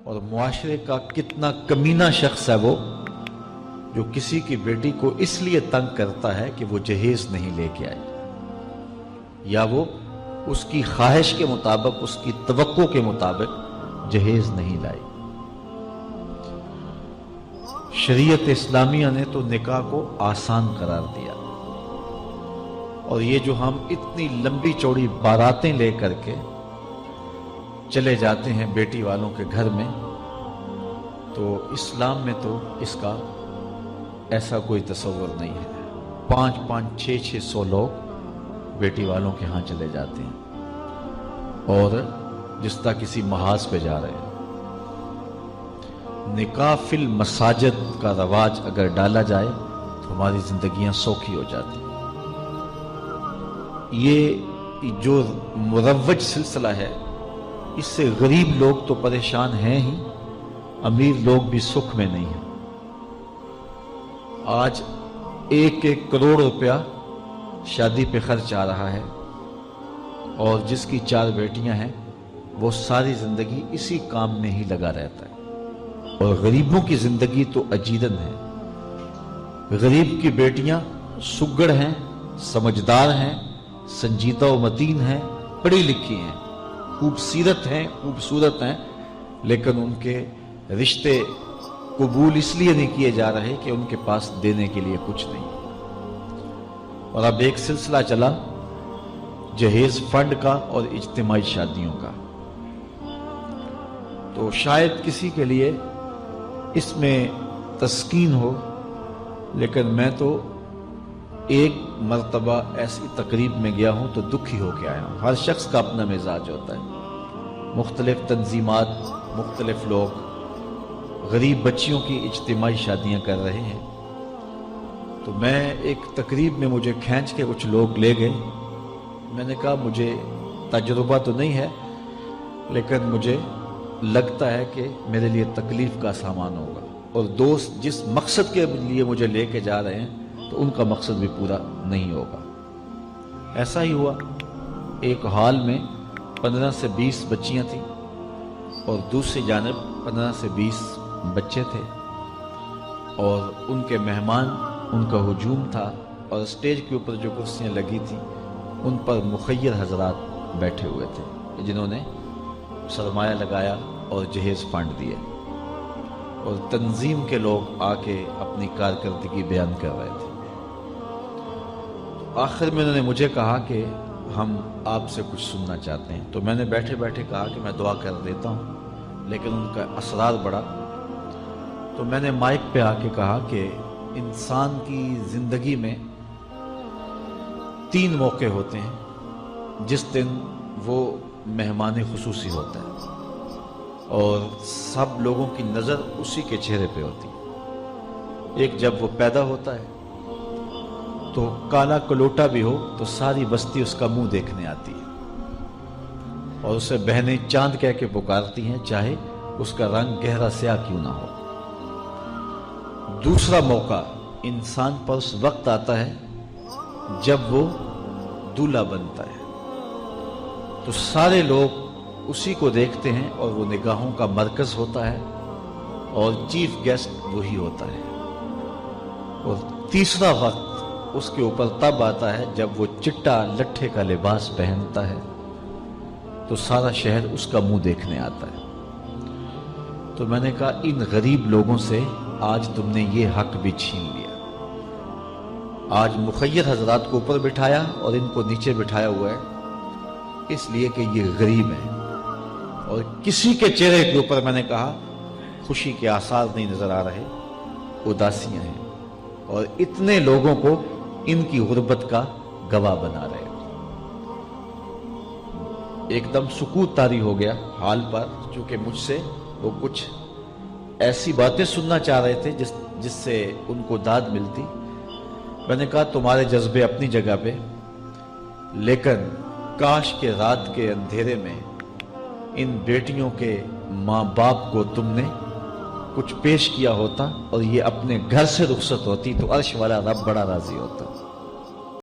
اور معاشرے کا کتنا کمینہ شخص ہے وہ جو کسی کی بیٹی کو اس لیے تنگ کرتا ہے کہ وہ جہیز نہیں لے کے آئی، یا وہ اس کی خواہش کے مطابق، اس کی توقع کے مطابق جہیز نہیں لائی۔ شریعت اسلامیہ نے تو نکاح کو آسان قرار دیا، اور یہ جو ہم اتنی لمبی چوڑی باراتیں لے کر کے چلے جاتے ہیں بیٹی والوں کے گھر میں، تو اسلام میں تو اس کا ایسا کوئی تصور نہیں ہے۔ 500 600 لوگ بیٹی والوں کے ہاں چلے جاتے ہیں اور جس طرح کسی محاذ پہ جا رہے ہیں۔ نکاح فی المساجد کا رواج اگر ڈالا جائے تو ہماری زندگیاں سوکھی ہو جاتی ہیں۔ یہ جو مروج سلسلہ ہے، اس سے غریب لوگ تو پریشان ہیں ہی، امیر لوگ بھی سکھ میں نہیں ہیں۔ آج 1 کروڑ روپیہ شادی پہ خرچ آ رہا ہے، اور جس کی 4 بیٹیاں ہیں وہ ساری زندگی اسی کام میں ہی لگا رہتا ہے۔ اور غریبوں کی زندگی تو اجیرن ہے۔ غریب کی بیٹیاں سگڑ ہیں، سمجھدار ہیں، سنجیدہ و متین ہیں، پڑھی لکھی ہیں، خوبصورت ہیں، لیکن ان کے رشتے قبول اس لیے نہیں کیے جا رہے کہ ان کے پاس دینے کے لیے کچھ نہیں۔ اور اب ایک سلسلہ چلا جہیز فنڈ کا اور اجتماعی شادیوں کا، تو شاید کسی کے لیے اس میں تسکین ہو، لیکن میں تو ایک مرتبہ ایسی تقریب میں گیا ہوں تو دکھی ہو کے آیا ہوں۔ ہر شخص کا اپنا مزاج ہوتا ہے، مختلف تنظیمات، مختلف لوگ غریب بچیوں کی اجتماعی شادیاں کر رہے ہیں۔ تو میں ایک تقریب میں مجھے کھینچ کے کچھ لوگ لے گئے۔ میں نے کہا مجھے تجربہ تو نہیں ہے، لیکن مجھے لگتا ہے کہ میرے لیے تکلیف کا سامان ہوگا، اور دوست جس مقصد کے لیے مجھے لے کے جا رہے ہیں تو ان کا مقصد بھی پورا نہیں ہوگا۔ ایسا ہی ہوا، ایک ہال میں 15 سے 20 بچیاں تھیں، اور دوسری جانب 15 سے 20 بچے تھے، اور ان کے مہمان، ان کا ہجوم تھا، اور اسٹیج کے اوپر جو کرسیاں لگی تھیں ان پر مخیر حضرات بیٹھے ہوئے تھے جنہوں نے سرمایہ لگایا اور جہیز فنڈ دیے، اور تنظیم کے لوگ آ کے اپنی کارکردگی بیان کر رہے تھے۔ آخر میں انہوں نے مجھے کہا کہ ہم آپ سے کچھ سننا چاہتے ہیں، تو میں نے بیٹھے بیٹھے کہا کہ میں دعا کر دیتا ہوں، لیکن ان کا اصرار بڑا، تو میں نے مائک پہ آ کے کہا کہ انسان کی زندگی میں 3 موقع ہوتے ہیں جس دن وہ مہمان خصوصی ہوتا ہے، اور سب لوگوں کی نظر اسی کے چہرے پہ ہوتی ہے۔ ایک جب وہ پیدا ہوتا ہے تو کالا کلوٹا بھی ہو تو ساری بستی اس کا منہ دیکھنے آتی ہے، اور اسے بہنیں چاند کہہ کے پکارتی ہیں، چاہے اس کا رنگ گہرا سیاہ کیوں نہ ہو۔ دوسرا موقع انسان پر اس وقت آتا ہے جب وہ دولہا بنتا ہے، تو سارے لوگ اسی کو دیکھتے ہیں، اور وہ نگاہوں کا مرکز ہوتا ہے، اور چیف گیسٹ وہی ہوتا ہے۔ اور تیسرا وقت اس کے اوپر تب آتا ہے جب وہ چٹا لٹھے کا لباس پہنتا ہے، تو سارا شہر اس کا منہ دیکھنے آتا ہے۔ تو میں نے کہا ان غریب لوگوں سے آج تم نے یہ حق بھی چھین لیا۔ آج مخیر حضرات کو اوپر بٹھایا اور ان کو نیچے بٹھایا ہوا ہے، اس لیے کہ یہ غریب ہیں، اور کسی کے چہرے کے اوپر میں نے کہا خوشی کے آثار نہیں نظر آ رہے، اداسیاں ہیں، اور اتنے لوگوں کو ان کی غربت کا گواہ بنا رہے۔ ایک دم سکوت طاری ہو گیا حال پر، چونکہ مجھ سے وہ کچھ ایسی باتیں سننا چاہ رہے تھے جس سے ان کو داد ملتی۔ میں نے کہا تمہارے جذبے اپنی جگہ پہ، لیکن کاش کے رات کے اندھیرے میں ان بیٹیوں کے ماں باپ کو تم نے کچھ پیش کیا ہوتا اور یہ اپنے گھر سے رخصت ہوتی تو عرش والا رب بڑا راضی ہوتا۔